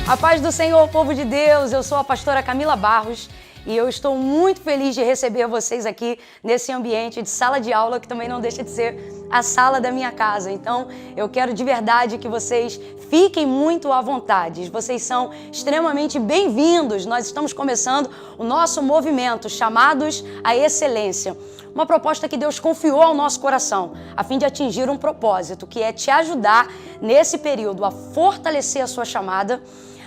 A paz do Senhor, povo de Deus, eu sou a pastora Camila Barros e eu estou muito feliz de receber vocês aqui nesse ambiente de sala de aula, que também não deixa de ser a sala da minha casa. Então, eu quero de verdade que vocês fiquem muito à vontade. Vocês são extremamente bem-vindos. Nós estamos começando o nosso movimento Chamados à Excelência. Uma proposta que Deus confiou ao nosso coração, a fim de atingir um propósito, que é te ajudar nesse período a fortalecer a sua chamada,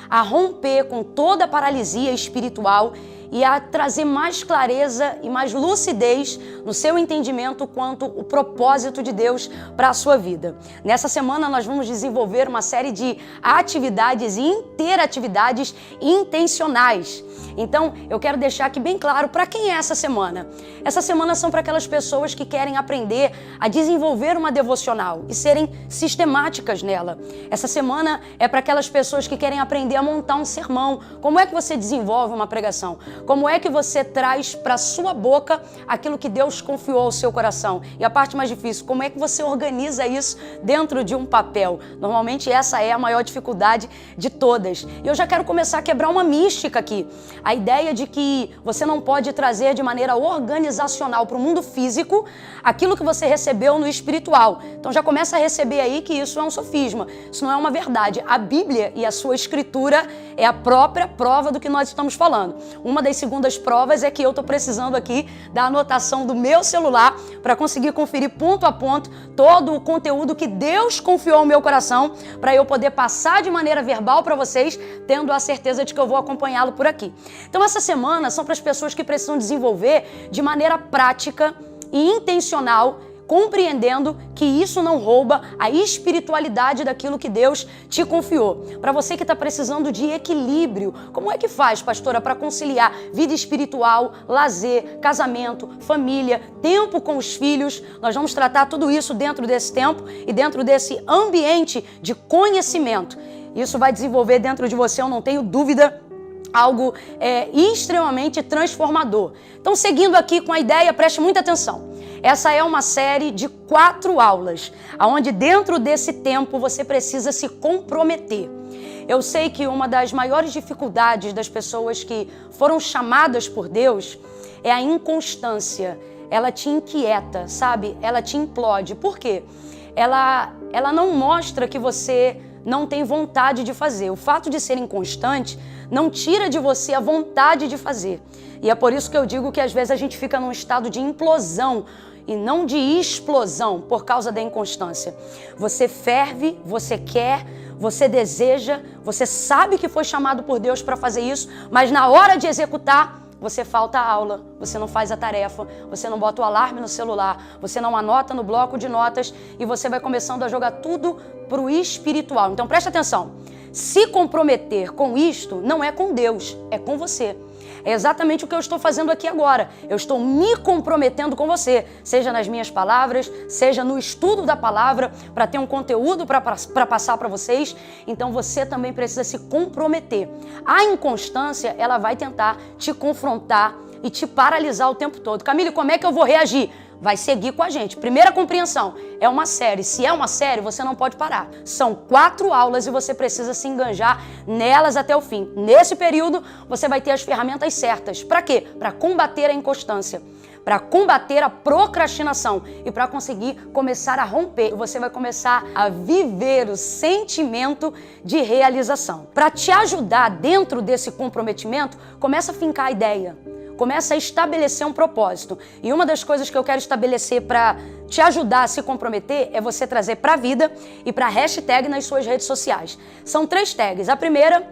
a romper com toda a paralisia espiritual e a trazer mais clareza e mais lucidez no seu entendimento quanto o propósito de Deus para a sua vida. Nessa semana nós vamos desenvolver uma série de atividades e interatividades intencionais. Então, eu quero deixar aqui bem claro para quem é essa semana. Essa semana são para aquelas pessoas que querem aprender a desenvolver uma devocional e serem sistemáticas nela. Essa semana é para aquelas pessoas que querem aprender a montar um sermão. Como é que você desenvolve uma pregação? Como é que você traz para a sua boca aquilo que Deus confiou ao seu coração? E a parte mais difícil, como é que você organiza isso dentro de um papel? Normalmente essa é a maior dificuldade de todas. E eu já quero começar a quebrar uma mística aqui. A ideia de que você não pode trazer de maneira organizacional para o mundo físico aquilo que você recebeu no espiritual. Então já começa a receber aí que isso é um sofisma, isso não é uma verdade. A Bíblia e a sua escritura é a própria prova do que nós estamos falando. Uma das segundas provas é que eu estou precisando aqui da anotação do meu celular para conseguir conferir ponto a ponto todo o conteúdo que Deus confiou ao meu coração para eu poder passar de maneira verbal para vocês, tendo a certeza de que eu vou acompanhá-lo por aqui. Então essa semana são para as pessoas que precisam desenvolver de maneira prática e intencional, compreendendo que isso não rouba a espiritualidade daquilo que Deus te confiou. Para você que está precisando de equilíbrio, como é que faz, pastora, para conciliar vida espiritual, lazer, casamento, família, tempo com os filhos? Nós vamos tratar tudo isso dentro desse tempo e dentro desse ambiente de conhecimento. Isso vai desenvolver dentro de você, eu não tenho dúvida, algo extremamente transformador. Então, seguindo aqui com a ideia, preste muita atenção. Essa é uma série de 4 aulas, onde dentro desse tempo você precisa se comprometer. Eu sei que uma das maiores dificuldades das pessoas que foram chamadas por Deus é a inconstância. Ela te inquieta, sabe? Ela te implode. Por quê? Ela não mostra que você não tem vontade de fazer. O fato de ser inconstante não tira de você a vontade de fazer. E é por isso que eu digo que às vezes a gente fica num estado de implosão e não de explosão por causa da inconstância. Você ferve, você quer, você deseja, você sabe que foi chamado por Deus para fazer isso, mas na hora de executar, você falta a aula, você não faz a tarefa, você não bota o alarme no celular, você não anota no bloco de notas e você vai começando a jogar tudo para o espiritual. Então preste atenção, se comprometer com isto não é com Deus, é com você. É exatamente o que eu estou fazendo aqui agora. Eu estou me comprometendo com você, seja nas minhas palavras, seja no estudo da palavra, para ter um conteúdo para passar para vocês. Então você também precisa se comprometer. A inconstância, ela vai tentar te confrontar e te paralisar o tempo todo. Camille, como é que eu vou reagir? Vai seguir com a gente. Primeira compreensão, é uma série. Se é uma série, você não pode parar. São 4 aulas e você precisa se enganjar nelas até o fim. Nesse período, você vai ter as ferramentas certas. Para quê? Para combater a inconstância, para combater a procrastinação e para conseguir começar a romper. Você vai começar a viver o sentimento de realização. Para te ajudar dentro desse comprometimento, começa a fincar a ideia. Começa a estabelecer um propósito. E uma das coisas que eu quero estabelecer para te ajudar a se comprometer é você trazer para a vida e para a hashtag nas suas redes sociais. São 3 tags. A primeira,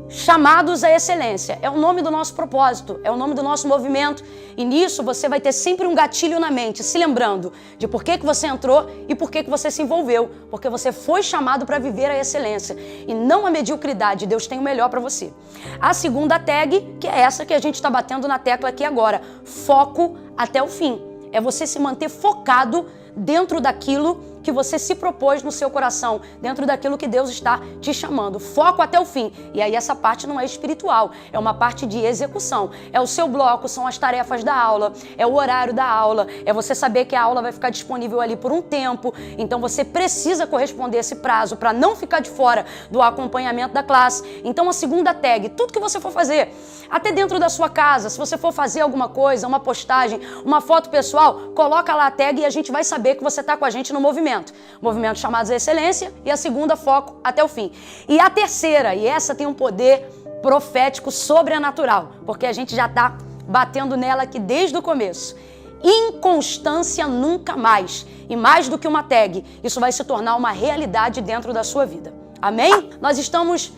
chamados à excelência. É o nome do nosso propósito, é o nome do nosso movimento. E nisso você vai ter sempre um gatilho na mente, se lembrando de por que você entrou e por que você se envolveu. Porque você foi chamado para viver a excelência e não a mediocridade. Deus tem o melhor para você. A segunda tag, que é essa que a gente está batendo na tecla aqui agora, foco até o fim. É você se manter focado dentro daquilo que você se propôs no seu coração, dentro daquilo que Deus está te chamando. Foco até o fim. E aí essa parte não é espiritual, é uma parte de execução. É o seu bloco, são as tarefas da aula, é o horário da aula, é você saber que a aula vai ficar disponível ali por um tempo, então você precisa corresponder a esse prazo para não ficar de fora do acompanhamento da classe. Então a segunda tag, tudo que você for fazer, até dentro da sua casa, se você for fazer alguma coisa, uma postagem, uma foto pessoal, coloca lá a tag e a gente vai saber que você está com a gente no movimento. Movimento chamado Excelência, e a segunda, foco até o fim. E a terceira, e essa tem um poder profético sobrenatural, porque a gente já está batendo nela aqui desde o começo. Inconstância nunca mais. E mais do que uma tag, isso vai se tornar uma realidade dentro da sua vida. Amém? Nós estamos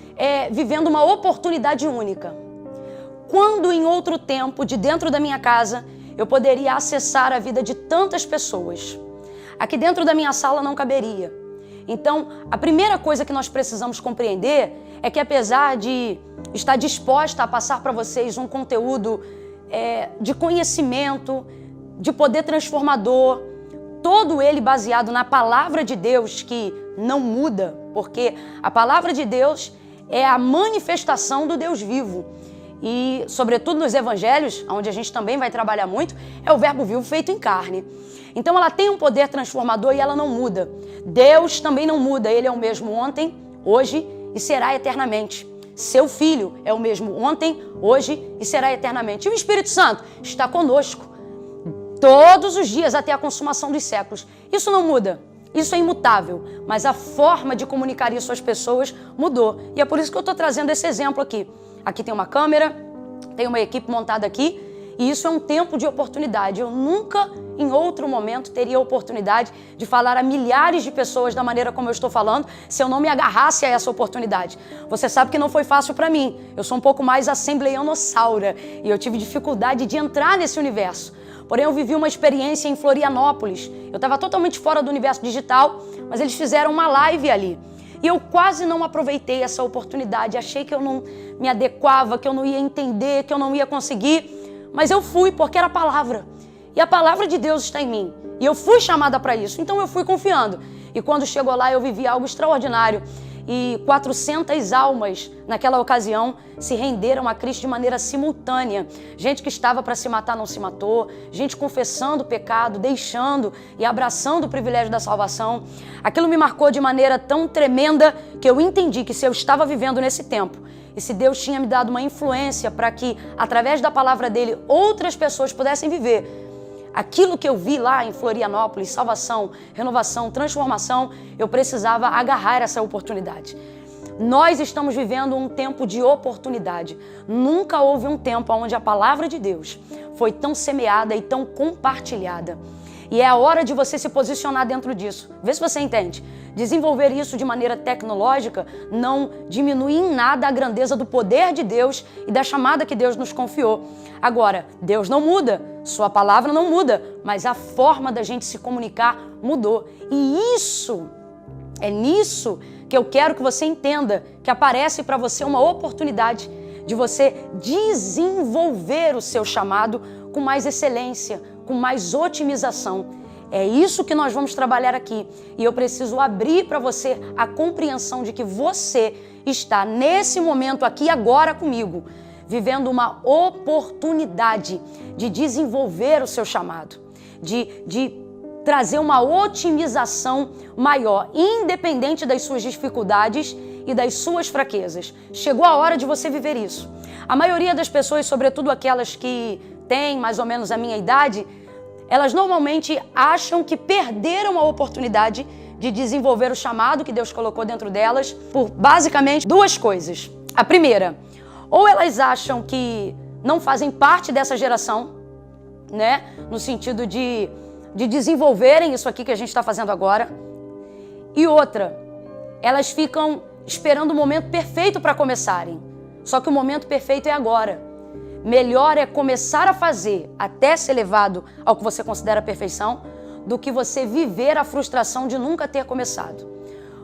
vivendo uma oportunidade única. Quando em outro tempo, de dentro da minha casa, eu poderia acessar a vida de tantas pessoas, aqui dentro da minha sala não caberia. Então, a primeira coisa que nós precisamos compreender é que, apesar de estar disposta a passar para vocês um conteúdo de conhecimento, de poder transformador, todo ele baseado na palavra de Deus, que não muda, porque a palavra de Deus é a manifestação do Deus vivo. E, sobretudo nos evangelhos, onde a gente também vai trabalhar muito, é o verbo vivo feito em carne. Então ela tem um poder transformador e ela não muda. Deus também não muda, Ele é o mesmo ontem, hoje e será eternamente. Seu Filho é o mesmo ontem, hoje e será eternamente. E o Espírito Santo está conosco todos os dias até a consumação dos séculos. Isso não muda, isso é imutável, mas a forma de comunicar isso às pessoas mudou. E é por isso que eu estou trazendo esse exemplo aqui. Aqui tem uma câmera, tem uma equipe montada aqui, e isso é um tempo de oportunidade. Eu nunca, em outro momento, teria a oportunidade de falar a milhares de pessoas da maneira como eu estou falando, se eu não me agarrasse a essa oportunidade. Você sabe que não foi fácil para mim. Eu sou um pouco mais assembleianossaura, e eu tive dificuldade de entrar nesse universo. Porém, eu vivi uma experiência em Florianópolis. Eu estava totalmente fora do universo digital, mas eles fizeram uma live ali. E eu quase não aproveitei essa oportunidade. Achei que eu não me adequava, que eu não ia entender, que eu não ia conseguir. Mas eu fui porque era a palavra. E a palavra de Deus está em mim. E eu fui chamada para isso. Então eu fui confiando. E quando chegou lá eu vivi algo extraordinário. E 400 almas naquela ocasião se renderam a Cristo de maneira simultânea. Gente que estava para se matar não se matou, gente confessando o pecado, deixando e abraçando o privilégio da salvação. Aquilo me marcou de maneira tão tremenda que eu entendi que se eu estava vivendo nesse tempo e se Deus tinha me dado uma influência para que, através da palavra dele, outras pessoas pudessem viver aquilo que eu vi lá em Florianópolis, salvação, renovação, transformação, eu precisava agarrar essa oportunidade. Nós estamos vivendo um tempo de oportunidade. Nunca houve um tempo onde a palavra de Deus foi tão semeada e tão compartilhada. E é a hora de você se posicionar dentro disso. Vê se você entende. Desenvolver isso de maneira tecnológica não diminui em nada a grandeza do poder de Deus e da chamada que Deus nos confiou. Agora, Deus não muda, sua palavra não muda, mas a forma da gente se comunicar mudou. E isso, é nisso que eu quero que você entenda que aparece para você uma oportunidade de você desenvolver o seu chamado com mais excelência, com mais otimização. É isso que nós vamos trabalhar aqui. E eu preciso abrir para você a compreensão de que você está nesse momento aqui agora comigo, vivendo uma oportunidade de desenvolver o seu chamado, de trazer uma otimização maior, independente das suas dificuldades e das suas fraquezas. Chegou a hora de você viver isso. A maioria das pessoas, sobretudo aquelas que têm mais ou menos a minha idade, elas normalmente acham que perderam a oportunidade de desenvolver o chamado que Deus colocou dentro delas por basicamente duas coisas. A primeira, ou elas acham que não fazem parte dessa geração, né? No sentido de desenvolverem isso aqui que a gente está fazendo agora. E outra, elas ficam esperando o momento perfeito para começarem. Só que o momento perfeito é agora. Melhor é começar a fazer até ser levado ao que você considera perfeição do que você viver a frustração de nunca ter começado.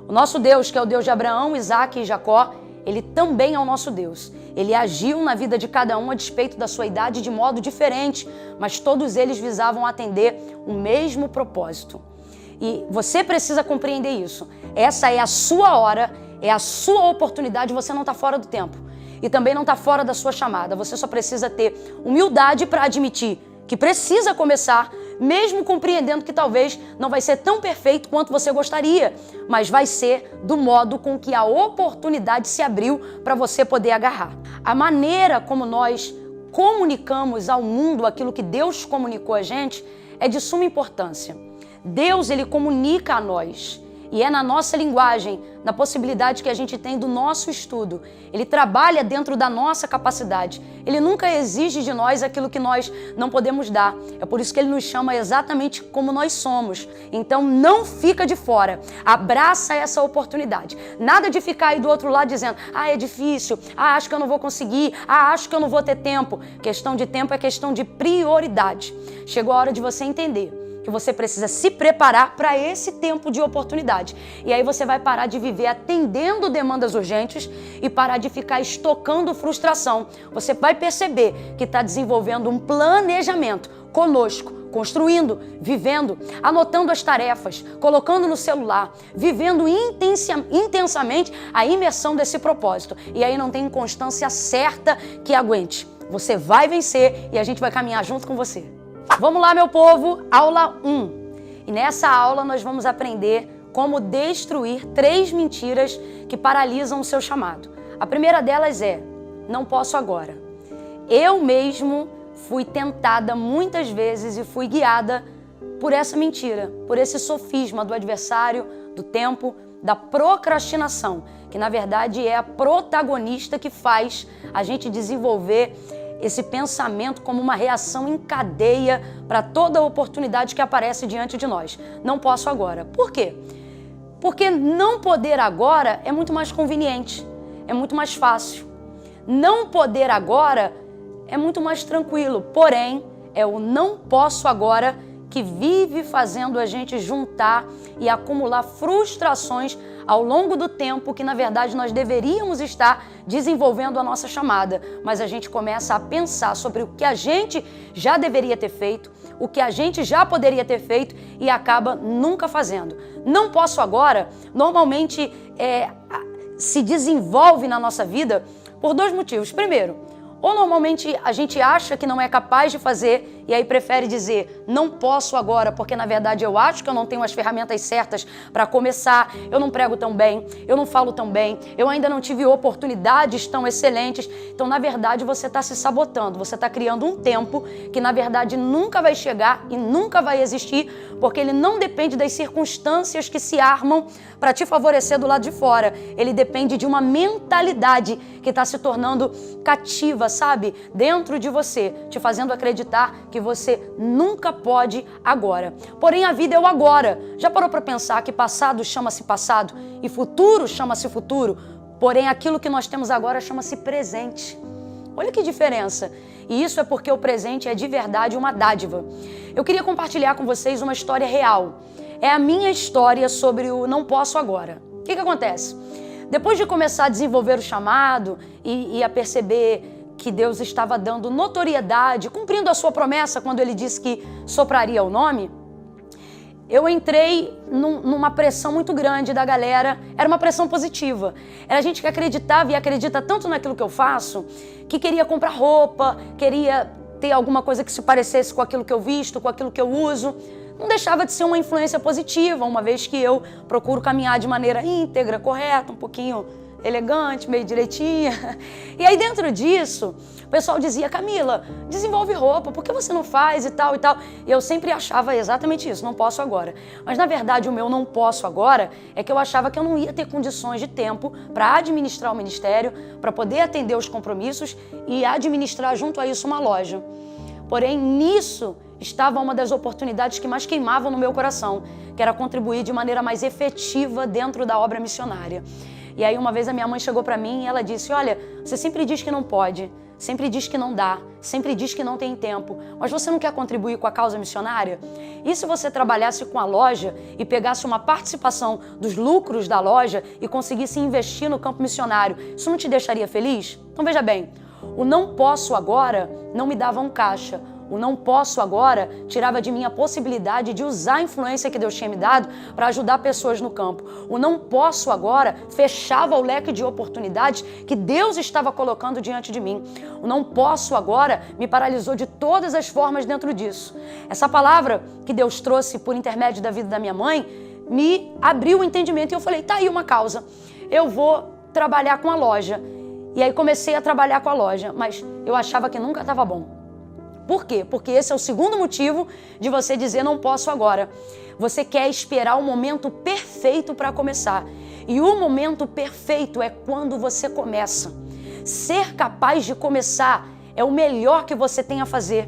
O nosso Deus, que é o Deus de Abraão, Isaac e Jacó, ele também é o nosso Deus. Ele agiu na vida de cada um a despeito da sua idade de modo diferente, mas todos eles visavam atender o mesmo propósito. E você precisa compreender isso. Essa é a sua hora, é a sua oportunidade, você não está fora do tempo. E também não está fora da sua chamada. Você só precisa ter humildade para admitir que precisa começar, mesmo compreendendo que talvez não vai ser tão perfeito quanto você gostaria, mas vai ser do modo com que a oportunidade se abriu para você poder agarrar. A maneira como nós comunicamos ao mundo aquilo que Deus comunicou a gente é de suma importância. Deus, ele comunica a nós. E é na nossa linguagem, na possibilidade que a gente tem do nosso estudo. Ele trabalha dentro da nossa capacidade. Ele nunca exige de nós aquilo que nós não podemos dar. É por isso que ele nos chama exatamente como nós somos. Então não fica de fora. Abraça essa oportunidade. Nada de ficar aí do outro lado dizendo: é difícil, acho que eu não vou conseguir, acho que eu não vou ter tempo. Questão de tempo é questão de prioridade. Chegou a hora de você entender que você precisa se preparar para esse tempo de oportunidade. E aí você vai parar de viver atendendo demandas urgentes e parar de ficar estocando frustração. Você vai perceber que está desenvolvendo um planejamento conosco, construindo, vivendo, anotando as tarefas, colocando no celular, vivendo intensamente a imersão desse propósito. E aí não tem constância certa que aguente. Você vai vencer e a gente vai caminhar junto com você. Vamos lá, meu povo, aula 1. E nessa aula nós vamos aprender como destruir 3 mentiras que paralisam o seu chamado. A primeira delas é: não posso agora. Eu mesmo fui tentada muitas vezes e fui guiada por essa mentira, por esse sofisma do adversário, do tempo, da procrastinação, que na verdade é a protagonista que faz a gente desenvolver esse pensamento como uma reação em cadeia para toda oportunidade que aparece diante de nós. Não posso agora. Por quê? Porque não poder agora é muito mais conveniente, é muito mais fácil. Não poder agora é muito mais tranquilo, porém, é o não posso agora que vive fazendo a gente juntar e acumular frustrações ao longo do tempo que, na verdade, nós deveríamos estar desenvolvendo a nossa chamada. Mas a gente começa a pensar sobre o que a gente já deveria ter feito, o que a gente já poderia ter feito e acaba nunca fazendo. Não posso agora, normalmente se desenvolve na nossa vida por 2 motivos. Primeiro, ou normalmente a gente acha que não é capaz de fazer e aí prefere dizer não posso agora, porque na verdade eu acho que eu não tenho as ferramentas certas para começar, eu não prego tão bem, eu não falo tão bem, eu ainda não tive oportunidades tão excelentes. Então, na verdade, você está se sabotando, você está criando um tempo que na verdade nunca vai chegar e nunca vai existir, porque ele não depende das circunstâncias que se armam para te favorecer do lado de fora. Ele depende de uma mentalidade que está se tornando cativa, sabe? Dentro de você, te fazendo acreditar que você nunca pode agora. Porém, a vida é o agora. Já parou para pensar que passado chama-se passado e futuro chama-se futuro? Porém, aquilo que nós temos agora chama-se presente. Olha que diferença. E isso é porque o presente é de verdade uma dádiva. Eu queria compartilhar com vocês uma história real. É a minha história sobre o não posso agora. O que acontece? Depois de começar a desenvolver o chamado e a perceber que Deus estava dando notoriedade, cumprindo a sua promessa quando Ele disse que sopraria o nome, eu entrei numa pressão muito grande da galera. Era uma pressão positiva. Era gente que acreditava e acredita tanto naquilo que eu faço, que queria comprar roupa, queria ter alguma coisa que se parecesse com aquilo que eu visto, com aquilo que eu uso. Não deixava de ser uma influência positiva, uma vez que eu procuro caminhar de maneira íntegra, correta, um pouquinho elegante, meio direitinha. E aí dentro disso, o pessoal dizia: Camila, desenvolve roupa, por que você não faz e tal e tal? E eu sempre achava exatamente isso, não posso agora. Mas na verdade o meu não posso agora é que eu achava que eu não ia ter condições de tempo para administrar o ministério, para poder atender os compromissos e administrar junto a isso uma loja. Porém, nisso estava uma das oportunidades que mais queimavam no meu coração, que era contribuir de maneira mais efetiva dentro da obra missionária. E aí uma vez a minha mãe chegou para mim e ela disse: olha, você sempre diz que não pode, sempre diz que não dá, sempre diz que não tem tempo, mas você não quer contribuir com a causa missionária? E se você trabalhasse com a loja e pegasse uma participação dos lucros da loja e conseguisse investir no campo missionário, isso não te deixaria feliz? Então veja bem, o não posso agora não me dava um caixa. O não posso agora tirava de mim a possibilidade de usar a influência que Deus tinha me dado para ajudar pessoas no campo. O não posso agora fechava o leque de oportunidades que Deus estava colocando diante de mim. O não posso agora me paralisou de todas as formas dentro disso. Essa palavra que Deus trouxe por intermédio da vida da minha mãe me abriu o entendimento e eu falei, tá aí uma causa. Eu vou trabalhar com a loja. E aí comecei a trabalhar com a loja, mas eu achava que nunca estava bom. Por quê? Porque esse é o segundo motivo de você dizer não posso agora. Você quer esperar o momento perfeito para começar. E o momento perfeito é quando você começa. Ser capaz de começar é o melhor que você tem a fazer.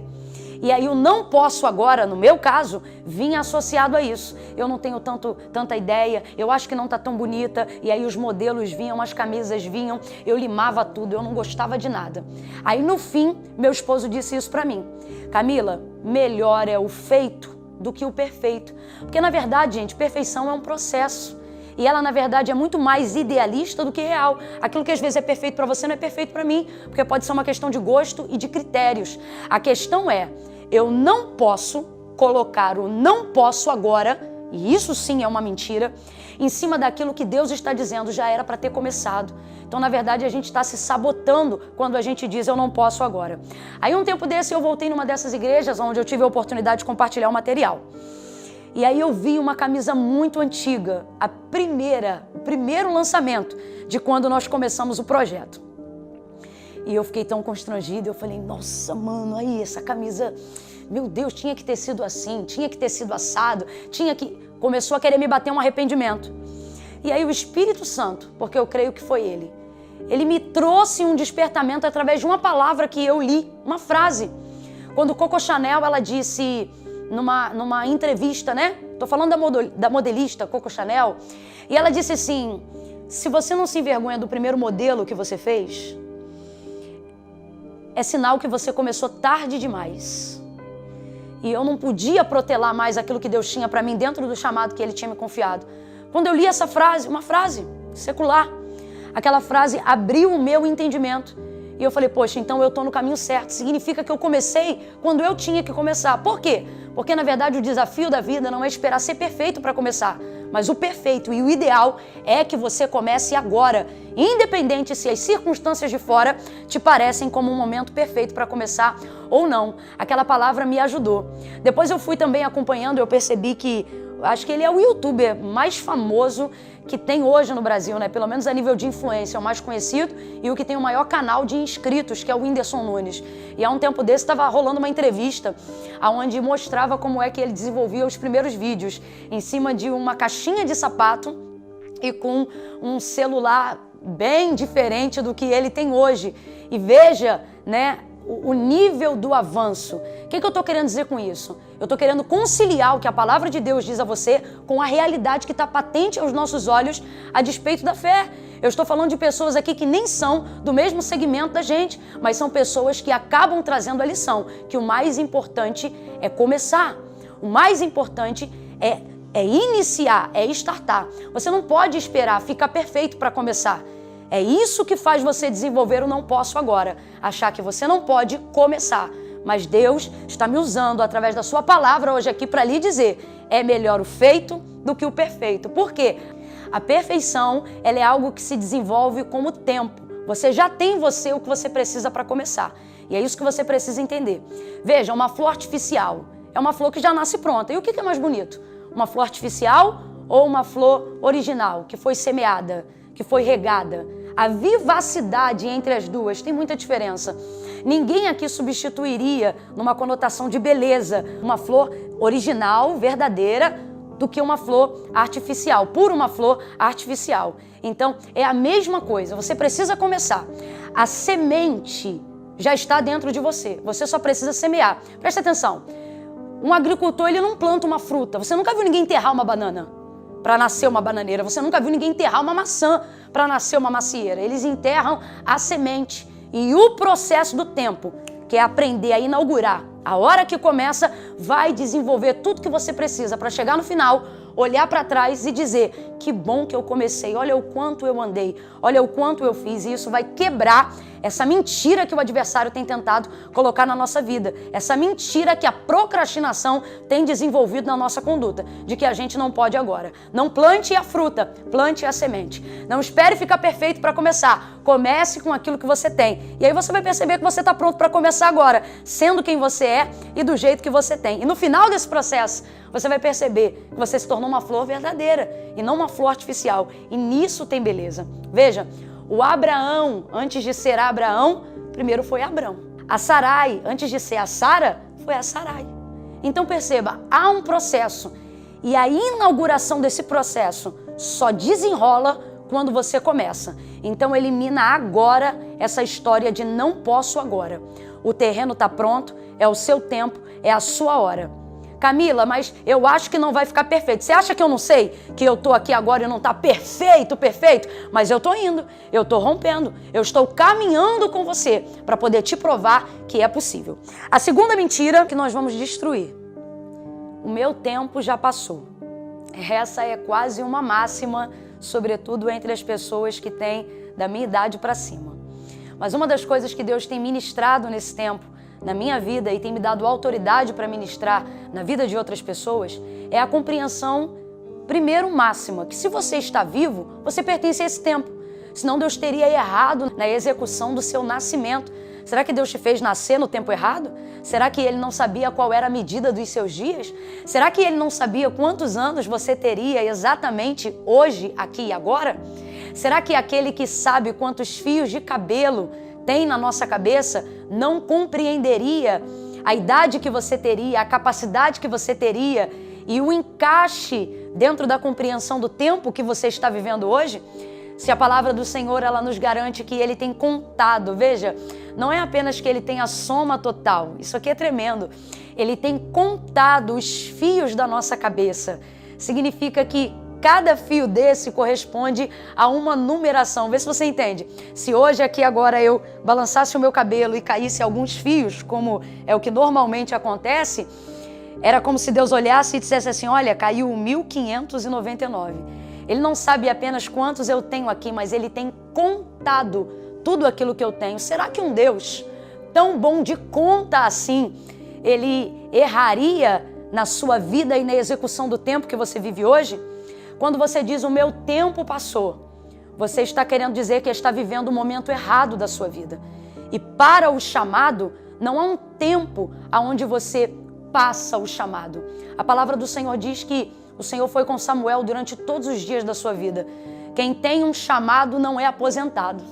E aí o não posso agora, no meu caso, vinha associado a isso. Eu não tenho tanta ideia, eu acho que não tá tão bonita. E aí os modelos vinham, as camisas vinham, eu limava tudo, eu não gostava de nada. Aí no fim, meu esposo disse isso pra mim. Camila, melhor é o feito do que o perfeito. Porque na verdade, gente, perfeição é um processo. E ela, na verdade, é muito mais idealista do que real. Aquilo que às vezes é perfeito para você não é perfeito para mim, porque pode ser uma questão de gosto e de critérios. A questão é, eu não posso colocar o não posso agora, e isso sim é uma mentira, em cima daquilo que Deus está dizendo, já era para ter começado. Então, na verdade, a gente está se sabotando quando a gente diz eu não posso agora. Aí, um tempo desse, eu voltei numa dessas igrejas onde eu tive a oportunidade de compartilhar o material. E aí eu vi uma camisa muito antiga, o primeiro lançamento de quando nós começamos o projeto. E eu fiquei tão constrangida, eu falei, nossa, mano, aí essa camisa, meu Deus, tinha que ter sido assim, tinha que ter sido assado, começou a querer me bater um arrependimento. E aí o Espírito Santo, porque eu creio que foi ele me trouxe um despertamento através de uma palavra que eu li, uma frase. Quando Coco Chanel, ela disse... Numa entrevista, né? Tô falando da modelista Coco Chanel. E ela disse assim, se você não se envergonha do primeiro modelo que você fez, é sinal que você começou tarde demais. E eu não podia protelar mais aquilo que Deus tinha para mim dentro do chamado que Ele tinha me confiado. Quando eu li essa frase, uma frase secular, aquela frase abriu o meu entendimento. E eu falei, poxa, então eu estou no caminho certo. Significa que eu comecei quando eu tinha que começar. Por quê? Porque, na verdade, o desafio da vida não é esperar ser perfeito para começar. Mas o perfeito e o ideal é que você comece agora. Independente se as circunstâncias de fora te parecem como um momento perfeito para começar ou não. Aquela palavra me ajudou. Depois eu fui também acompanhando, eu percebi que... acho que ele é o youtuber mais famoso que tem hoje no Brasil, né? Pelo menos a nível de influência, é o mais conhecido e o que tem o maior canal de inscritos, que é o Whindersson Nunes. E há um tempo desse estava rolando uma entrevista onde mostrava como é que ele desenvolvia os primeiros vídeos em cima de uma caixinha de sapato e com um celular bem diferente do que ele tem hoje. E veja, né, o nível do avanço. O que eu estou querendo dizer com isso? Eu estou querendo conciliar o que a palavra de Deus diz a você com a realidade que está patente aos nossos olhos a despeito da fé. Eu estou falando de pessoas aqui que nem são do mesmo segmento da gente, mas são pessoas que acabam trazendo a lição, que o mais importante é começar. O mais importante é iniciar, é startar. Você não pode esperar ficar perfeito para começar. É isso que faz você desenvolver o não posso agora. Achar que você não pode começar. Mas Deus está me usando através da sua palavra hoje aqui para lhe dizer, é melhor o feito do que o perfeito. Por quê? A perfeição, ela é algo que se desenvolve com o tempo. Você já tem em você o que você precisa para começar. E é isso que você precisa entender. Veja, uma flor artificial é uma flor que já nasce pronta. E o que é mais bonito? Uma flor artificial ou uma flor original, que foi semeada, que foi regada? A vivacidade entre as duas tem muita diferença. Ninguém aqui substituiria, numa conotação de beleza, uma flor original, verdadeira, do que uma flor artificial, por uma flor artificial. Então, é a mesma coisa, você precisa começar. A semente já está dentro de você, você só precisa semear. Presta atenção, um agricultor ele não planta uma fruta, você nunca viu ninguém enterrar uma banana para nascer uma bananeira, você nunca viu ninguém enterrar uma maçã para nascer uma macieira. Eles enterram a semente e o processo do tempo, que é aprender a inaugurar. A hora que começa, vai desenvolver tudo que você precisa para chegar no final, olhar para trás e dizer, que bom que eu comecei, olha o quanto eu andei, olha o quanto eu fiz, e isso vai quebrar essa mentira que o adversário tem tentado colocar na nossa vida, essa mentira que a procrastinação tem desenvolvido na nossa conduta, de que a gente não pode agora. Não plante a fruta, plante a semente. Não espere ficar perfeito para começar. Comece com aquilo que você tem. E aí você vai perceber que você está pronto para começar agora, sendo quem você é e do jeito que você tem. E no final desse processo, você vai perceber que você se tornou uma flor verdadeira e não uma flor artificial. E nisso tem beleza. Veja, o Abraão, antes de ser Abraão, primeiro foi Abrão. A Sarai, antes de ser a Sara, foi a Sarai. Então perceba, há um processo. E a inauguração desse processo só desenrola quando você começa. Então elimina agora essa história de não posso agora. O terreno está pronto, é o seu tempo, é a sua hora. Camila, mas eu acho que não vai ficar perfeito. Você acha que eu não sei que eu tô aqui agora e não tá perfeito? Mas eu tô indo, eu tô rompendo, eu estou caminhando com você para poder te provar que é possível. A segunda mentira que nós vamos destruir. O meu tempo já passou. Essa é quase uma máxima, sobretudo entre as pessoas que têm da minha idade para cima. Mas uma das coisas que Deus tem ministrado nesse tempo na minha vida e tem me dado autoridade para ministrar na vida de outras pessoas, é a compreensão, primeiro, máxima, que se você está vivo, você pertence a esse tempo. Senão Deus teria errado na execução do seu nascimento. Será que Deus te fez nascer no tempo errado? Será que Ele não sabia qual era a medida dos seus dias? Será que Ele não sabia quantos anos você teria exatamente hoje, aqui e agora? Será que aquele que sabe quantos fios de cabelo tem na nossa cabeça não compreenderia a idade que você teria, a capacidade que você teria e o encaixe dentro da compreensão do tempo que você está vivendo hoje? Se a palavra do Senhor, ela nos garante que Ele tem contado, veja, não é apenas que Ele tem a soma total, isso aqui é tremendo, Ele tem contado os fios da nossa cabeça. Significa que cada fio desse corresponde a uma numeração. Vê se você entende. Se hoje aqui agora eu balançasse o meu cabelo e caísse alguns fios, como é o que normalmente acontece, era como se Deus olhasse e dissesse assim, olha, caiu 1599. Ele não sabe apenas quantos eu tenho aqui, mas Ele tem contado tudo aquilo que eu tenho. Será que um Deus tão bom de conta assim, Ele erraria na sua vida e na execução do tempo que você vive hoje? Quando você diz o meu tempo passou, você está querendo dizer que está vivendo o momento errado da sua vida. E para o chamado, não há um tempo onde você passa o chamado. A palavra do Senhor diz que o Senhor foi com Samuel durante todos os dias da sua vida. Quem tem um chamado não é aposentado.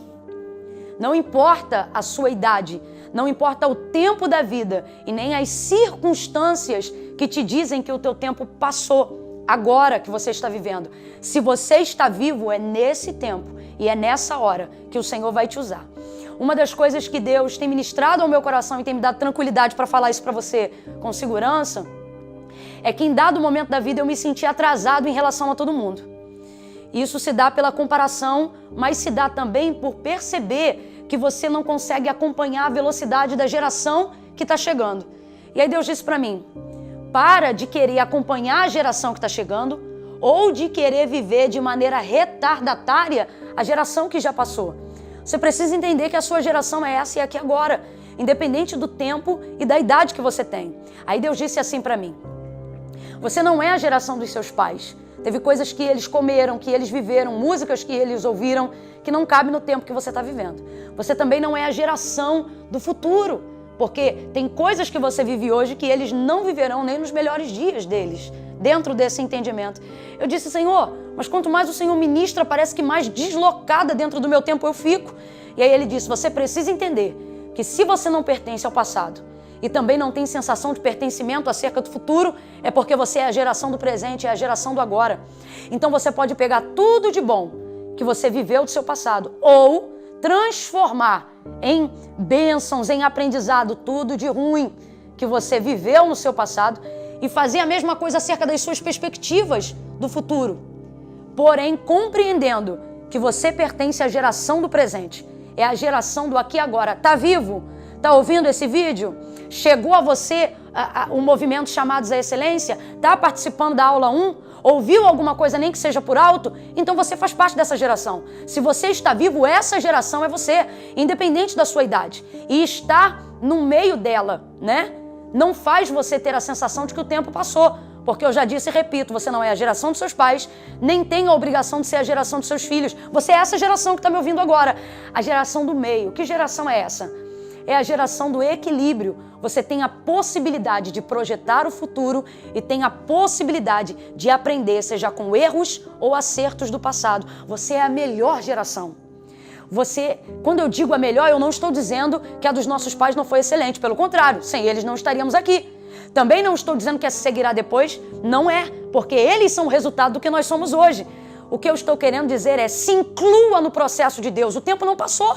Não importa a sua idade, não importa o tempo da vida e nem as circunstâncias que te dizem que o teu tempo passou. Agora que você está vivendo. Se você está vivo, é nesse tempo e é nessa hora que o Senhor vai te usar. Uma das coisas que Deus tem ministrado ao meu coração e tem me dado tranquilidade para falar isso para você com segurança, é que em dado momento da vida eu me senti atrasado em relação a todo mundo. Isso se dá pela comparação, mas se dá também por perceber que você não consegue acompanhar a velocidade da geração que está chegando. E aí Deus disse para mim, para de querer acompanhar a geração que está chegando ou de querer viver de maneira retardatária a geração que já passou. Você precisa entender que a sua geração é essa e aqui agora, independente do tempo e da idade que você tem. Aí Deus disse assim para mim, você não é a geração dos seus pais. Teve coisas que eles comeram, que eles viveram, músicas que eles ouviram, que não cabe no tempo que você está vivendo. Você também não é a geração do futuro. Porque tem coisas que você vive hoje que eles não viverão nem nos melhores dias deles, dentro desse entendimento. Eu disse, Senhor, mas quanto mais o Senhor ministra, parece que mais deslocada dentro do meu tempo eu fico. E aí Ele disse, você precisa entender que se você não pertence ao passado e também não tem sensação de pertencimento acerca do futuro, é porque você é a geração do presente, é a geração do agora. Então você pode pegar tudo de bom que você viveu do seu passado ou transformar em bênçãos, em aprendizado, tudo de ruim que você viveu no seu passado e fazer a mesma coisa acerca das suas perspectivas do futuro. Porém, compreendendo que você pertence à geração do presente, é a geração do aqui e agora. Tá vivo? Tá ouvindo esse vídeo? Chegou a você o movimento Chamados à Excelência? Tá participando da aula 1? ouviu alguma coisa, nem que seja por alto, então você faz parte dessa geração. Se você está vivo, essa geração é você, independente da sua idade. E estar no meio dela, né? Não faz você ter a sensação de que o tempo passou. Porque eu já disse e repito, você não é a geração dos seus pais, nem tem a obrigação de ser a geração dos seus filhos. Você é essa geração que está me ouvindo agora. A geração do meio. Que geração é essa? É a geração do equilíbrio. Você tem a possibilidade de projetar o futuro e tem a possibilidade de aprender, seja com erros ou acertos do passado. Você é a melhor geração. Quando eu digo a melhor, eu não estou dizendo que a dos nossos pais não foi excelente. Pelo contrário, sem eles não estaríamos aqui. Também não estou dizendo que essa seguirá depois. Não é, porque eles são o resultado do que nós somos hoje. O que eu estou querendo dizer é, se inclua no processo de Deus. O tempo não passou.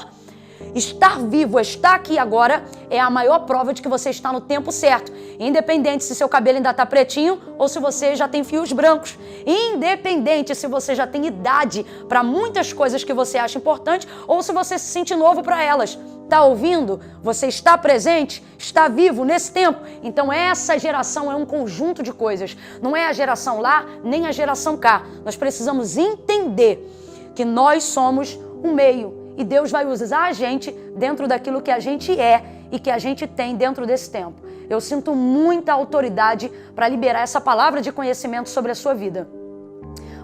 Estar vivo, estar aqui agora, é a maior prova de que você está no tempo certo. Independente se seu cabelo ainda está pretinho ou se você já tem fios brancos. Independente se você já tem idade para muitas coisas que você acha importante ou se você se sente novo para elas. Está ouvindo? Você está presente? Está vivo nesse tempo? Então essa geração é um conjunto de coisas. Não é a geração lá, nem a geração cá. Nós precisamos entender que nós somos um meio. E Deus vai usar a gente dentro daquilo que a gente é e que a gente tem dentro desse tempo. Eu sinto muita autoridade para liberar essa palavra de conhecimento sobre a sua vida.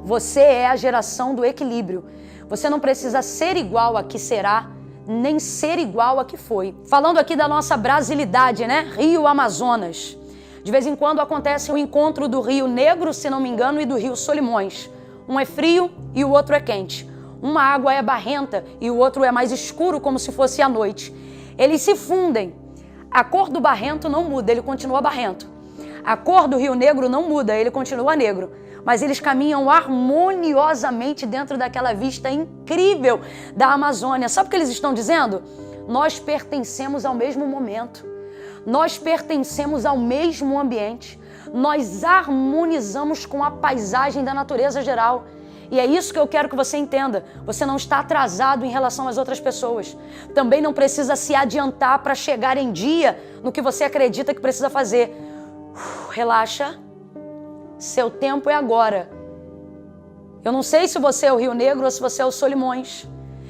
Você é a geração do equilíbrio. Você não precisa ser igual a que será, nem ser igual a que foi. Falando aqui da nossa brasilidade, né? Rio Amazonas. De vez em quando acontece o encontro do Rio Negro, se não me engano, e do Rio Solimões. Um é frio e o outro é quente. Uma água é barrenta e o outro é mais escuro, como se fosse à noite. Eles se fundem. A cor do barrento não muda, ele continua barrento. A cor do Rio Negro não muda, ele continua negro. Mas eles caminham harmoniosamente dentro daquela vista incrível da Amazônia. Sabe o que eles estão dizendo? Nós pertencemos ao mesmo momento. Nós pertencemos ao mesmo ambiente. Nós harmonizamos com a paisagem da natureza geral. E é isso que eu quero que você entenda. Você não está atrasado em relação às outras pessoas. Também não precisa se adiantar para chegar em dia no que você acredita que precisa fazer. Relaxa. Seu tempo é agora. Eu não sei se você é o Rio Negro ou se você é o Solimões.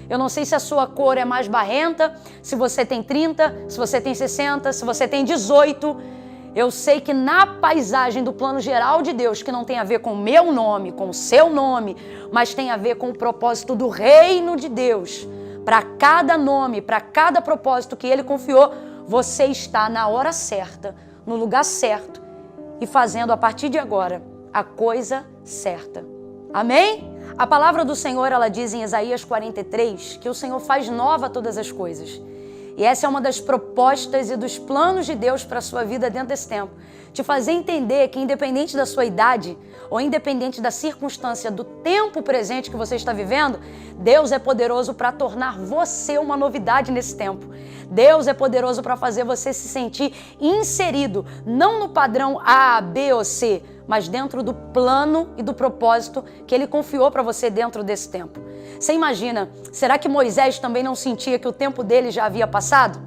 Eu não sei se a sua cor é mais barrenta, se você tem 30, se você tem 60, se você tem 18. Eu sei que na paisagem do plano geral de Deus, que não tem a ver com o meu nome, com o seu nome, mas tem a ver com o propósito do reino de Deus, para cada nome, para cada propósito que Ele confiou, você está na hora certa, no lugar certo e fazendo a partir de agora a coisa certa. Amém? A palavra do Senhor, ela diz em Isaías 43 que o Senhor faz nova todas as coisas. E essa é uma das propostas e dos planos de Deus para a sua vida dentro desse tempo. Te fazer entender que independente da sua idade ou independente da circunstância do tempo presente que você está vivendo, Deus é poderoso para tornar você uma novidade nesse tempo. Deus é poderoso para fazer você se sentir inserido, não no padrão A, B ou C, mas dentro do plano e do propósito que Ele confiou para você dentro desse tempo. Você imagina, será que Moisés também não sentia que o tempo dele já havia passado?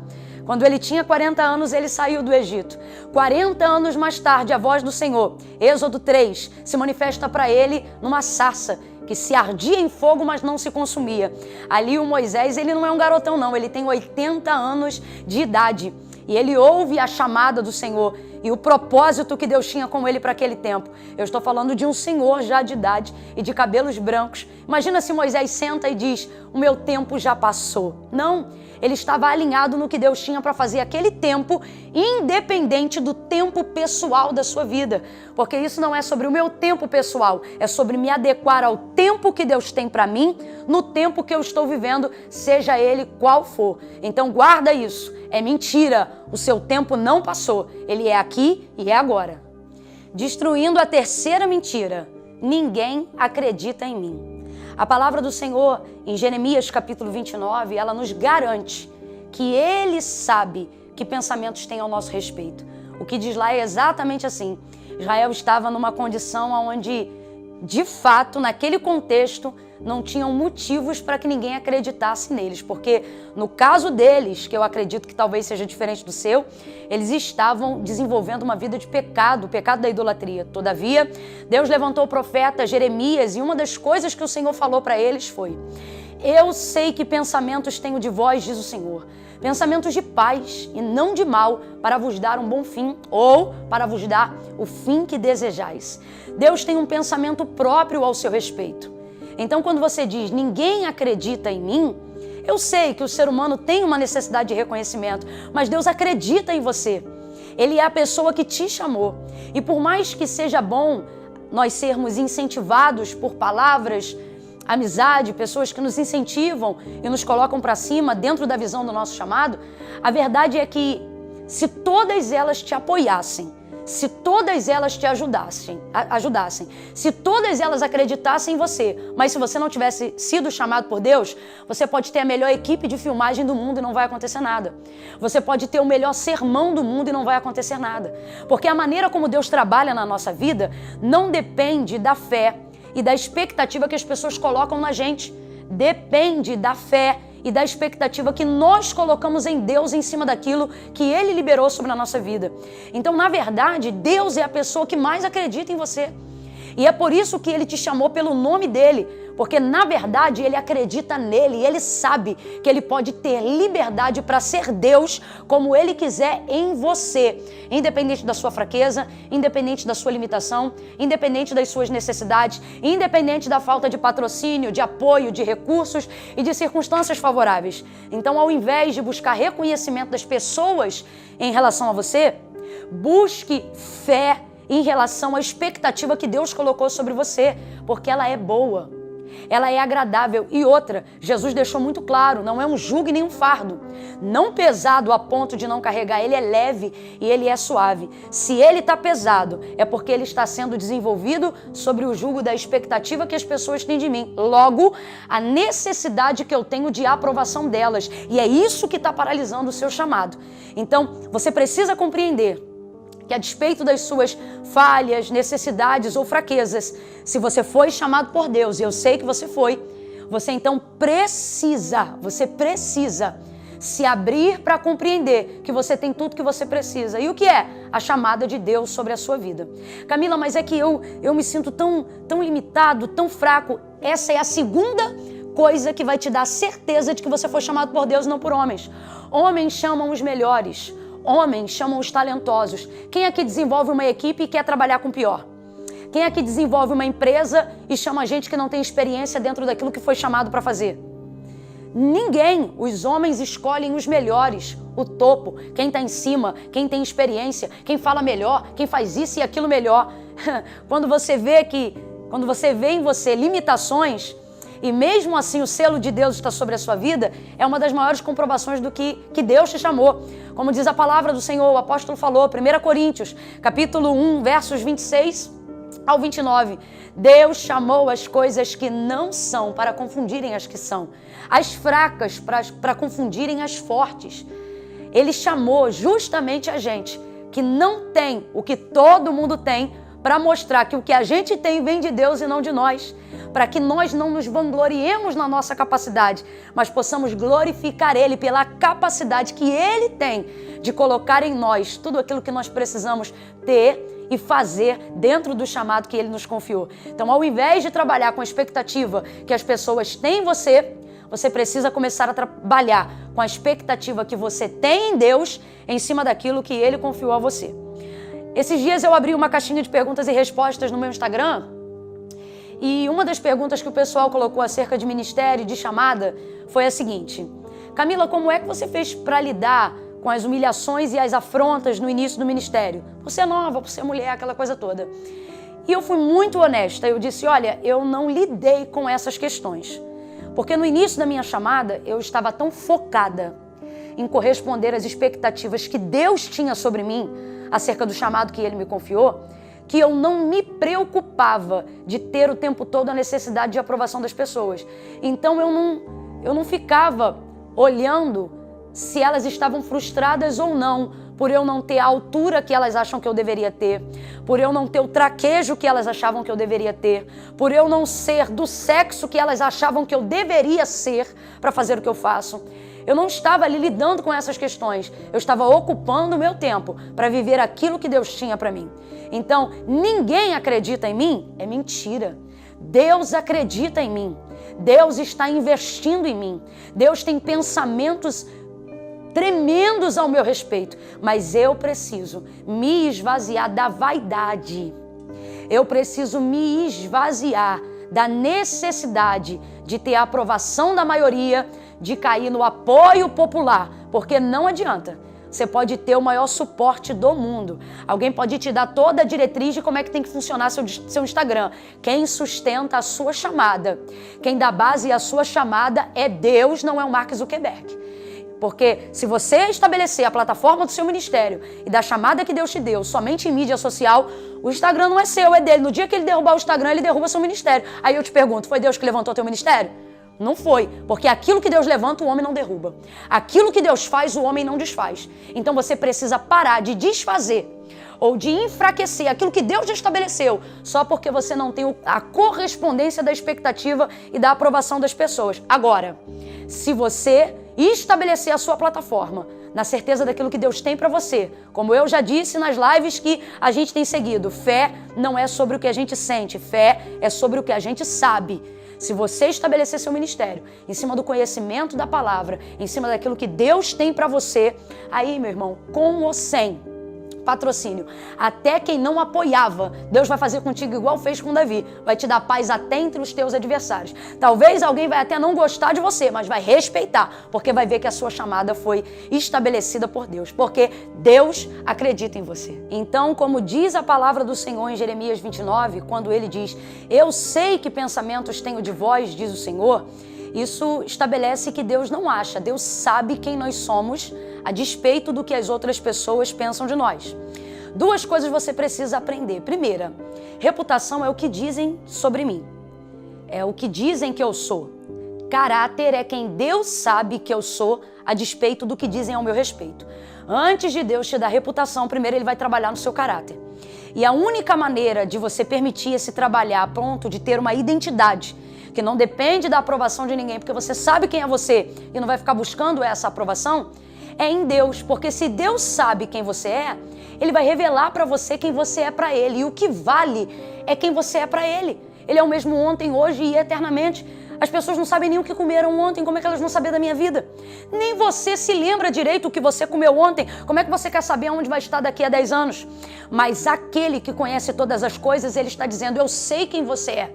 Quando ele tinha 40 anos, ele saiu do Egito. 40 anos mais tarde, a voz do Senhor, Êxodo 3, se manifesta para ele numa sarça que se ardia em fogo, mas não se consumia. Ali o Moisés, ele não é um garotão não, ele tem 80 anos de idade. E ele ouve a chamada do Senhor e o propósito que Deus tinha com ele para aquele tempo. Eu estou falando de um senhor já de idade e de cabelos brancos. Imagina se Moisés senta e diz, o meu tempo já passou. Não, ele estava alinhado no que Deus tinha para fazer aquele tempo, independente do tempo pessoal da sua vida. Porque isso não é sobre o meu tempo pessoal, é sobre me adequar ao tempo que Deus tem para mim, no tempo que eu estou vivendo, seja ele qual for. Então guarda isso, é mentira, o seu tempo não passou, ele é aqui e é agora. Destruindo a terceira mentira, ninguém acredita em mim. A palavra do Senhor, em Jeremias capítulo 29, ela nos garante que Ele sabe que pensamentos tem ao nosso respeito. O que diz lá é exatamente assim. Israel estava numa condição onde de fato, naquele contexto, não tinham motivos para que ninguém acreditasse neles, porque no caso deles, que eu acredito que talvez seja diferente do seu, eles estavam desenvolvendo uma vida de pecado, o pecado da idolatria. Todavia, Deus levantou o profeta Jeremias e uma das coisas que o Senhor falou para eles foi: eu sei que pensamentos tenho de vós, diz o Senhor, pensamentos de paz e não de mal, para vos dar um bom fim, ou para vos dar o fim que desejais. Deus tem um pensamento próprio ao seu respeito. Então, quando você diz, ninguém acredita em mim, eu sei que o ser humano tem uma necessidade de reconhecimento, mas Deus acredita em você. Ele é a pessoa que te chamou. E por mais que seja bom nós sermos incentivados por palavras, amizade, pessoas que nos incentivam e nos colocam para cima dentro da visão do nosso chamado, a verdade é que se todas elas te apoiassem, se todas elas te ajudassem, se todas elas acreditassem em você, mas se você não tivesse sido chamado por Deus, você pode ter a melhor equipe de filmagem do mundo e não vai acontecer nada. Você pode ter o melhor sermão do mundo e não vai acontecer nada. Porque a maneira como Deus trabalha na nossa vida não depende da fé e da expectativa que as pessoas colocam na gente. Depende da fé e da expectativa que nós colocamos em Deus em cima daquilo que Ele liberou sobre a nossa vida. Então, na verdade, Deus é a pessoa que mais acredita em você. E é por isso que Ele te chamou pelo nome dEle, porque na verdade Ele acredita nele e Ele sabe que Ele pode ter liberdade para ser Deus como Ele quiser em você, independente da sua fraqueza, independente da sua limitação, independente das suas necessidades, independente da falta de patrocínio, de apoio, de recursos e de circunstâncias favoráveis. Então, ao invés de buscar reconhecimento das pessoas em relação a você, busque fé em relação à expectativa que Deus colocou sobre você, porque ela é boa, ela é agradável. E outra, Jesus deixou muito claro, não é um jugo e nem um fardo, não pesado a ponto de não carregar, ele é leve e ele é suave. Se ele está pesado, é porque ele está sendo desenvolvido sobre o jugo da expectativa que as pessoas têm de mim, logo, a necessidade que eu tenho de aprovação delas, e é isso que está paralisando o seu chamado. Então, você precisa compreender que a despeito das suas falhas, necessidades ou fraquezas, se você foi chamado por Deus, e eu sei que você foi, você então precisa se abrir para compreender que você tem tudo que você precisa. E o que é? A chamada de Deus sobre a sua vida. Camila, mas é que eu me sinto tão limitado, tão fraco. Essa é a segunda coisa que vai te dar certeza de que você foi chamado por Deus, não por homens. Homens chamam os melhores. Homens chamam os talentosos. Quem aqui desenvolve uma equipe e quer trabalhar com o pior? Quem aqui desenvolve uma empresa e chama gente que não tem experiência dentro daquilo que foi chamado para fazer? Ninguém. Os homens escolhem os melhores, o topo, quem está em cima, quem tem experiência, quem fala melhor, quem faz isso e aquilo melhor. Quando você vê em você limitações, e mesmo assim o selo de Deus está sobre a sua vida, é uma das maiores comprovações do que Deus te chamou. Como diz a palavra do Senhor, o apóstolo falou, 1 Coríntios, capítulo 1, versos 26 ao 29. Deus chamou as coisas que não são para confundirem as que são, as fracas para confundirem as fortes. Ele chamou justamente a gente que não tem o que todo mundo tem, para mostrar que o que a gente tem vem de Deus e não de nós, para que nós não nos vangloriemos na nossa capacidade, mas possamos glorificar Ele pela capacidade que Ele tem de colocar em nós tudo aquilo que nós precisamos ter e fazer dentro do chamado que Ele nos confiou. Então, ao invés de trabalhar com a expectativa que as pessoas têm em você, você precisa começar a trabalhar com a expectativa que você tem em Deus em cima daquilo que Ele confiou a você. Esses dias eu abri uma caixinha de perguntas e respostas no meu Instagram e uma das perguntas que o pessoal colocou acerca de ministério, de chamada, foi a seguinte: Camila, como é que você fez para lidar com as humilhações e as afrontas no início do ministério? Por ser nova, por ser mulher, aquela coisa toda. E eu fui muito honesta, eu disse, olha, eu não lidei com essas questões, porque no início da minha chamada eu estava tão focada em corresponder às expectativas que Deus tinha sobre mim, acerca do chamado que Ele me confiou, que eu não me preocupava de ter o tempo todo a necessidade de aprovação das pessoas. Então eu não ficava olhando se elas estavam frustradas ou não, por eu não ter a altura que elas acham que eu deveria ter, por eu não ter o traquejo que elas achavam que eu deveria ter, por eu não ser do sexo que elas achavam que eu deveria ser para fazer o que eu faço. Eu não estava ali lidando com essas questões, eu estava ocupando o meu tempo para viver aquilo que Deus tinha para mim. Então, ninguém acredita em mim? É mentira. Deus acredita em mim. Deus está investindo em mim. Deus tem pensamentos tremendos ao meu respeito, mas eu preciso me esvaziar da vaidade. Eu preciso me esvaziar da necessidade de ter a aprovação da maioria, de cair no apoio popular, porque não adianta. Você pode ter o maior suporte do mundo. Alguém pode te dar toda a diretriz de como é que tem que funcionar seu Instagram. Quem sustenta a sua chamada, quem dá base à sua chamada é Deus, não é o Mark Zuckerberg. Porque se você estabelecer a plataforma do seu ministério e da chamada que Deus te deu somente em mídia social, o Instagram não é seu, é dele. No dia que ele derrubar o Instagram, ele derruba seu ministério. Aí eu te pergunto, foi Deus que levantou teu ministério? Não foi, porque aquilo que Deus levanta, o homem não derruba. Aquilo que Deus faz, o homem não desfaz. Então você precisa parar de desfazer ou de enfraquecer aquilo que Deus já estabeleceu, só porque você não tem a correspondência da expectativa e da aprovação das pessoas. Agora, se você estabelecer a sua plataforma na certeza daquilo que Deus tem para você, como eu já disse nas lives que a gente tem seguido, fé não é sobre o que a gente sente, fé é sobre o que a gente sabe. Se você estabelecer seu ministério em cima do conhecimento da palavra, em cima daquilo que Deus tem para você, aí, meu irmão, com ou sem patrocínio, até quem não apoiava, Deus vai fazer contigo igual fez com Davi, vai te dar paz até entre os teus adversários. Talvez alguém vai até não gostar de você, mas vai respeitar, porque vai ver que a sua chamada foi estabelecida por Deus, porque Deus acredita em você. Então, como diz a palavra do Senhor em Jeremias 29, quando ele diz, eu sei que pensamentos tenho de vós, diz o Senhor, isso estabelece que Deus não acha, Deus sabe quem nós somos, a despeito do que as outras pessoas pensam de nós. Duas coisas você precisa aprender. Primeira, reputação é o que dizem sobre mim. É o que dizem que eu sou. Caráter é quem Deus sabe que eu sou, a despeito do que dizem ao meu respeito. Antes de Deus te dar reputação, primeiro Ele vai trabalhar no seu caráter. E a única maneira de você permitir esse trabalhar a ponto de ter uma identidade que não depende da aprovação de ninguém, porque você sabe quem é você e não vai ficar buscando essa aprovação, é em Deus, porque se Deus sabe quem você é, Ele vai revelar para você quem você é para Ele, e o que vale é quem você é para Ele. Ele é o mesmo ontem, hoje e eternamente. As pessoas não sabem nem o que comeram ontem, como é que elas vão saber da minha vida? Nem você se lembra direito o que você comeu ontem, como é que você quer saber onde vai estar daqui a 10 anos? Mas aquele que conhece todas as coisas, Ele está dizendo, eu sei quem você é.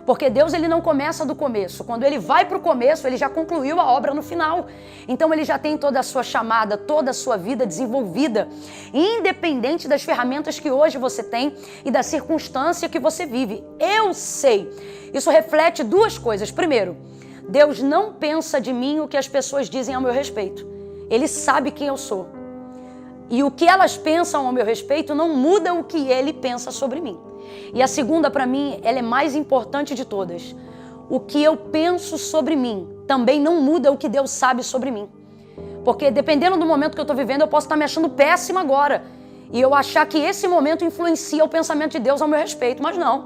Porque Deus, Ele não começa do começo. Quando Ele vai para o começo, Ele já concluiu a obra no final. Então Ele já tem toda a sua chamada, toda a sua vida desenvolvida, independente das ferramentas que hoje você tem e da circunstância que você vive. Eu sei. Isso reflete duas coisas. Primeiro, Deus não pensa de mim o que as pessoas dizem ao meu respeito. Ele sabe quem eu sou. E o que elas pensam ao meu respeito não muda o que Ele pensa sobre mim. E a segunda, para mim, ela é mais importante de todas. O que eu penso sobre mim também não muda o que Deus sabe sobre mim. Porque dependendo do momento que eu estou vivendo, eu posso estar me achando péssima agora. E eu achar que esse momento influencia o pensamento de Deus ao meu respeito, mas não.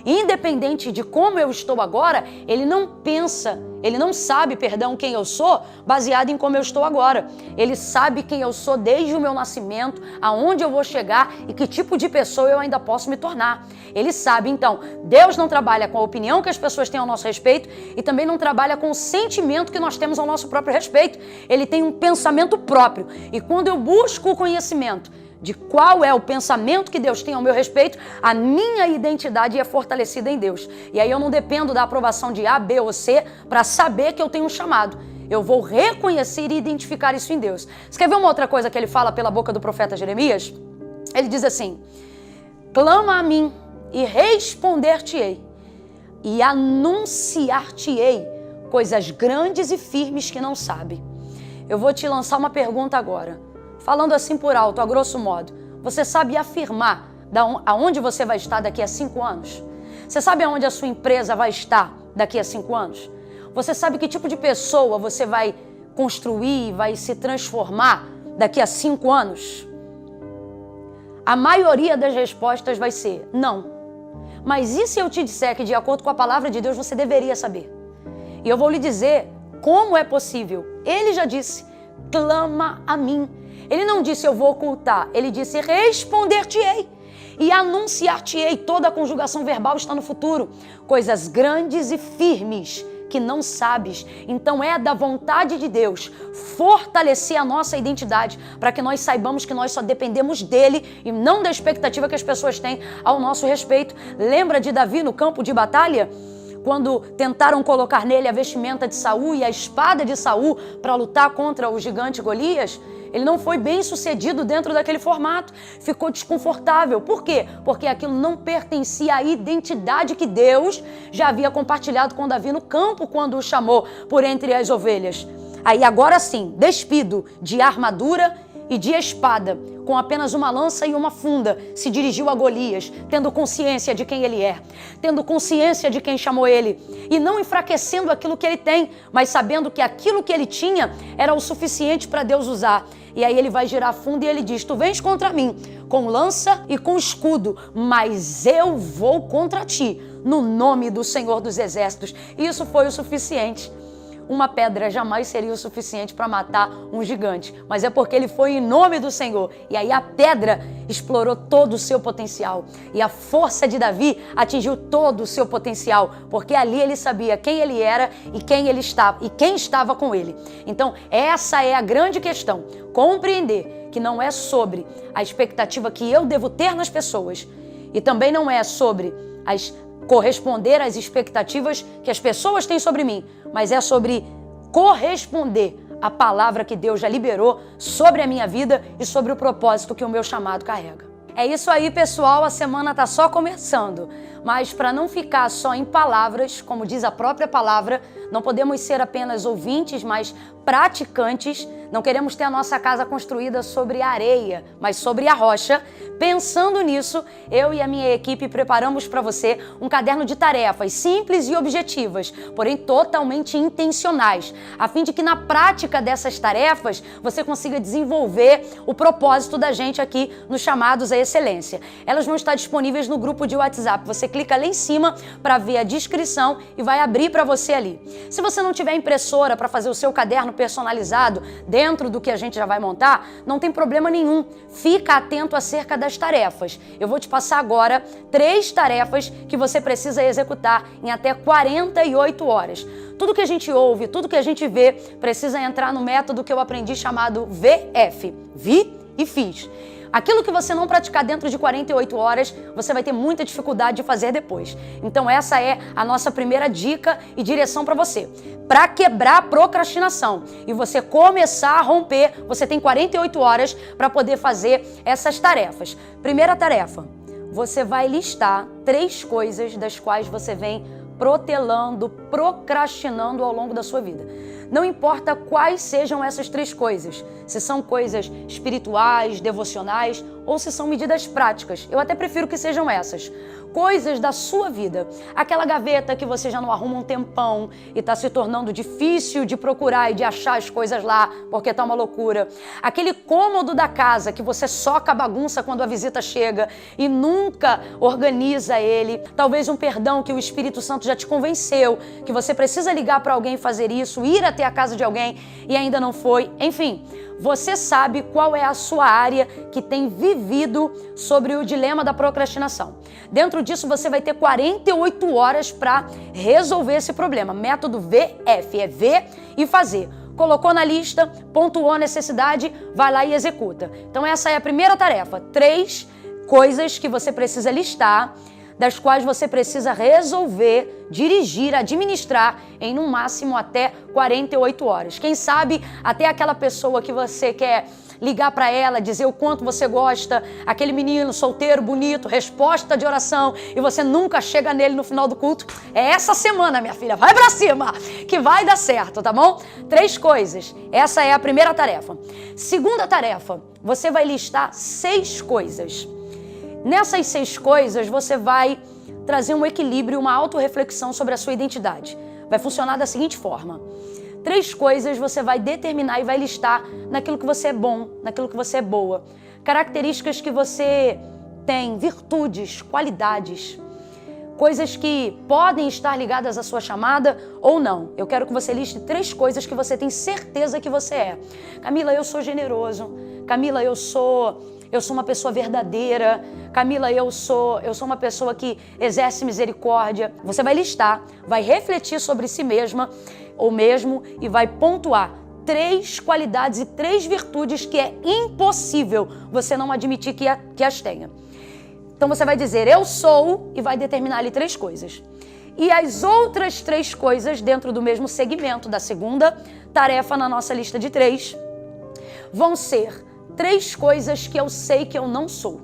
Independente de como eu estou agora, Ele não pensa, Ele não sabe, quem eu sou, baseado em como eu estou agora. Ele sabe quem eu sou desde o meu nascimento, aonde eu vou chegar e que tipo de pessoa eu ainda posso me tornar. Ele sabe, então, Deus não trabalha com a opinião que as pessoas têm ao nosso respeito e também não trabalha com o sentimento que nós temos ao nosso próprio respeito. Ele tem um pensamento próprio. E quando eu busco o conhecimento de qual é o pensamento que Deus tem ao meu respeito, a minha identidade é fortalecida em Deus. E aí eu não dependo da aprovação de A, B ou C para saber que eu tenho um chamado. Eu vou reconhecer e identificar isso em Deus. Você quer ver uma outra coisa que ele fala pela boca do profeta Jeremias? Ele diz assim, clama a mim e responder-te-ei e anunciar-te-ei coisas grandes e firmes que não sabe. Eu vou te lançar uma pergunta agora. Falando assim por alto, a grosso modo, você sabe afirmar aonde você vai estar daqui a 5 anos? Você sabe aonde a sua empresa vai estar daqui a 5 anos? Você sabe que tipo de pessoa você vai construir, vai se transformar daqui a 5 anos? A maioria das respostas vai ser não. Mas e se eu te disser que, de acordo com a palavra de Deus, você deveria saber? E eu vou lhe dizer como é possível. Ele já disse, clama a mim. Ele não disse eu vou ocultar, ele disse responder-te-ei e anunciar-te-ei. Toda a conjugação verbal está no futuro. Coisas grandes e firmes que não sabes. Então é da vontade de Deus fortalecer a nossa identidade para que nós saibamos que nós só dependemos dele e não da expectativa que as pessoas têm ao nosso respeito. Lembra de Davi no campo de batalha? Quando tentaram colocar nele a vestimenta de Saul e a espada de Saul para lutar contra o gigante Golias, ele não foi bem sucedido dentro daquele formato, ficou desconfortável. Por quê? Porque aquilo não pertencia à identidade que Deus já havia compartilhado com Davi no campo quando o chamou por entre as ovelhas. Aí agora sim, despido de armadura e de espada, com apenas uma lança e uma funda, se dirigiu a Golias, tendo consciência de quem ele é, tendo consciência de quem chamou ele, e não enfraquecendo aquilo que ele tem, mas sabendo que aquilo que ele tinha era o suficiente para Deus usar. E aí ele vai girar a funda e ele diz, tu vens contra mim com lança e com escudo, mas eu vou contra ti, no nome do Senhor dos Exércitos. Isso foi o suficiente. Uma pedra jamais seria o suficiente para matar um gigante, mas é porque ele foi em nome do Senhor. E aí a pedra explorou todo o seu potencial. E a força de Davi atingiu todo o seu potencial, porque ali ele sabia quem ele era e quem ele estava e quem estava com ele. Então, essa é a grande questão. Compreender que não é sobre a expectativa que eu devo ter nas pessoas e também não é sobre corresponder às expectativas que as pessoas têm sobre mim, mas é sobre corresponder à palavra que Deus já liberou sobre a minha vida e sobre o propósito que o meu chamado carrega. É isso aí, pessoal, a semana está só começando, mas para não ficar só em palavras, como diz a própria palavra, não podemos ser apenas ouvintes, mas praticantes. Não queremos ter a nossa casa construída sobre a areia, mas sobre a rocha. Pensando nisso, eu e a minha equipe preparamos para você um caderno de tarefas simples e objetivas, porém totalmente intencionais, a fim de que na prática dessas tarefas você consiga desenvolver o propósito da gente aqui nos Chamados à Excelência. Elas vão estar disponíveis no grupo de WhatsApp. Você clica lá em cima para ver a descrição e vai abrir para você ali. Se você não tiver impressora para fazer o seu caderno personalizado dentro do que a gente já vai montar, não tem problema nenhum. Fica atento acerca das tarefas. Eu vou te passar agora 3 tarefas que você precisa executar em até 48 horas. Tudo que a gente ouve, tudo que a gente vê, precisa entrar no método que eu aprendi chamado VF. Vi e fiz. Aquilo que você não praticar dentro de 48 horas, você vai ter muita dificuldade de fazer depois. Então essa é a nossa primeira dica e direção para você. Para quebrar a procrastinação e você começar a romper, você tem 48 horas para poder fazer essas tarefas. Primeira tarefa, você vai listar 3 coisas das quais você vem protelando, procrastinando ao longo da sua vida. Não importa quais sejam essas 3 coisas, se são coisas espirituais, devocionais ou se são medidas práticas. Eu até prefiro que sejam essas. Coisas da sua vida. Aquela gaveta que você já não arruma um tempão e está se tornando difícil de procurar e de achar as coisas lá porque tá uma loucura. Aquele cômodo da casa que você soca a bagunça quando a visita chega e nunca organiza ele. Talvez um perdão que o Espírito Santo já te convenceu que você precisa ligar para alguém e fazer isso, ir até a casa de alguém e ainda não foi. Enfim, você sabe qual é a sua área que tem vivido sobre o dilema da procrastinação. Dentro disso, você vai ter 48 horas para resolver esse problema. Método VF, é ver e fazer. Colocou na lista, pontuou a necessidade, vai lá e executa. Então essa é a primeira tarefa. 3 coisas que você precisa listar, das quais você precisa resolver, dirigir, administrar em no máximo até 48 horas. Quem sabe até aquela pessoa que você quer ligar para ela, dizer o quanto você gosta, aquele menino solteiro, bonito, resposta de oração, e você nunca chega nele no final do culto. É essa semana, minha filha, vai para cima, que vai dar certo, tá bom? 3 coisas, essa é a primeira tarefa. Segunda tarefa, você vai listar 6 coisas. Nessas 6 coisas, você vai trazer um equilíbrio, uma autorreflexão sobre a sua identidade. Vai funcionar da seguinte forma. 3 coisas você vai determinar e vai listar naquilo que você é bom, naquilo que você é boa. Características que você tem, virtudes, qualidades, coisas que podem estar ligadas à sua chamada ou não. Eu quero que você liste 3 coisas que você tem certeza que você é. Camila, eu sou generoso. Camila, eu sou uma pessoa verdadeira. Camila, eu sou uma pessoa que exerce misericórdia. Você vai listar, vai refletir sobre si mesma ou mesmo e vai pontuar 3 qualidades e 3 virtudes que é impossível você não admitir que as tenha. Então você vai dizer, eu sou, e vai determinar ali 3 coisas. E as outras 3 coisas dentro do mesmo segmento da segunda tarefa na nossa lista de 3 vão ser 3 coisas que eu sei que eu não sou,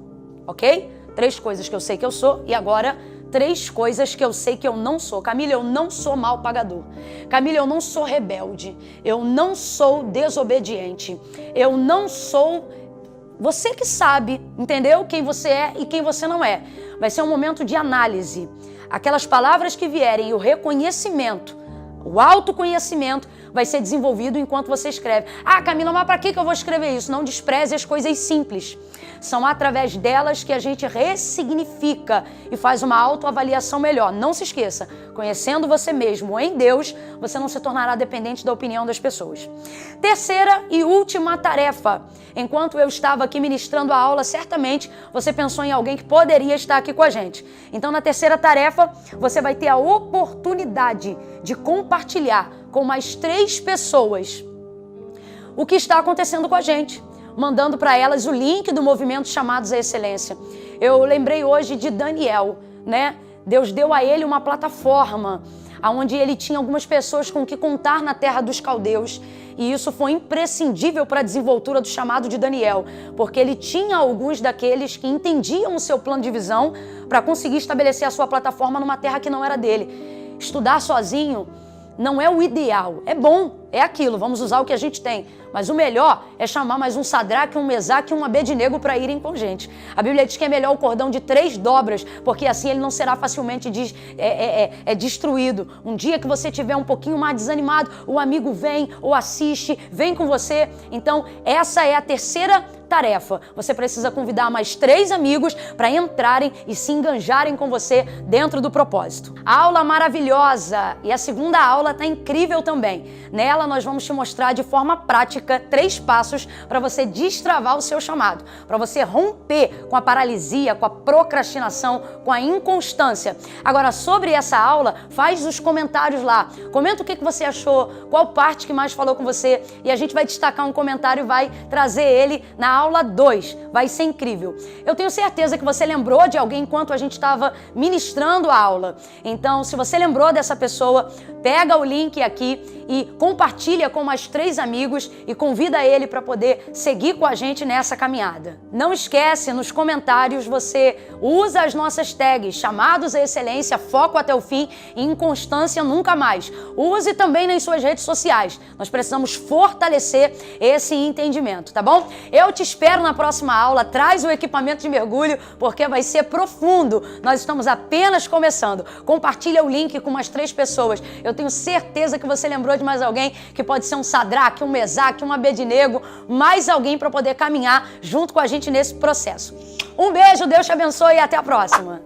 ok? 3 coisas que eu sei que eu sou e agora 3 coisas que eu sei que eu não sou. Camila, eu não sou mal pagador. Camila, eu não sou rebelde. Eu não sou desobediente. Eu não sou... Você que sabe, entendeu? Quem você é e quem você não é. Vai ser um momento de análise. Aquelas palavras que vierem, o reconhecimento, o autoconhecimento vai ser desenvolvido enquanto você escreve. Ah, Camila, mas para que eu vou escrever isso? Não despreze as coisas simples. São através delas que a gente ressignifica e faz uma autoavaliação melhor. Não se esqueça, conhecendo você mesmo em Deus, você não se tornará dependente da opinião das pessoas. Terceira e última tarefa. Enquanto eu estava aqui ministrando a aula, certamente você pensou em alguém que poderia estar aqui com a gente. Então, na terceira tarefa, você vai ter a oportunidade de compartilhar com mais 3 pessoas o que está acontecendo com a gente, mandando para elas o link do movimento Chamados à Excelência. Eu lembrei hoje de Daniel, né? Deus deu a ele uma plataforma onde ele tinha algumas pessoas com que contar na terra dos caldeus. E isso foi imprescindível para a desenvoltura do chamado de Daniel, porque ele tinha alguns daqueles que entendiam o seu plano de visão para conseguir estabelecer a sua plataforma numa terra que não era dele. Estudar sozinho não é o ideal, é bom, é aquilo, vamos usar o que a gente tem. Mas o melhor é chamar mais um Sadraque, um Mesaque e um Abednego para irem com gente. A Bíblia diz que é melhor o cordão de 3 dobras, porque assim ele não será facilmente destruído. Um dia que você estiver um pouquinho mais desanimado, o amigo vem ou assiste, vem com você. Então essa é a terceira tarefa. Você precisa convidar mais 3 amigos para entrarem e se enganjarem com você dentro do propósito. A aula maravilhosa e a segunda aula está incrível também. Nela nós vamos te mostrar de forma prática 3 passos para você destravar o seu chamado, para você romper com a paralisia, com a procrastinação, com a inconstância. Agora, sobre essa aula, faz os comentários lá. Comenta o que você achou, qual parte que mais falou com você e a gente vai destacar um comentário e vai trazer ele na aula 2. Vai ser incrível. Eu tenho certeza que você lembrou de alguém enquanto a gente estava ministrando a aula. Então, se você lembrou dessa pessoa, pega o link aqui e compartilha com mais 3 amigos e convida ele para poder seguir com a gente nessa caminhada. Não esquece, nos comentários você usa as nossas tags, chamados à excelência, foco até o fim e inconstância nunca mais. Use também nas suas redes sociais. Nós precisamos fortalecer esse entendimento, tá bom? Eu te espero na próxima aula, traz o equipamento de mergulho porque vai ser profundo. Nós estamos apenas começando. Compartilha o link com mais 3 pessoas. Eu tenho certeza que você lembrou de mais alguém que pode ser um Sadraque, um Mesaque, um Abednego, mais alguém para poder caminhar junto com a gente nesse processo. Um beijo, Deus te abençoe e até a próxima.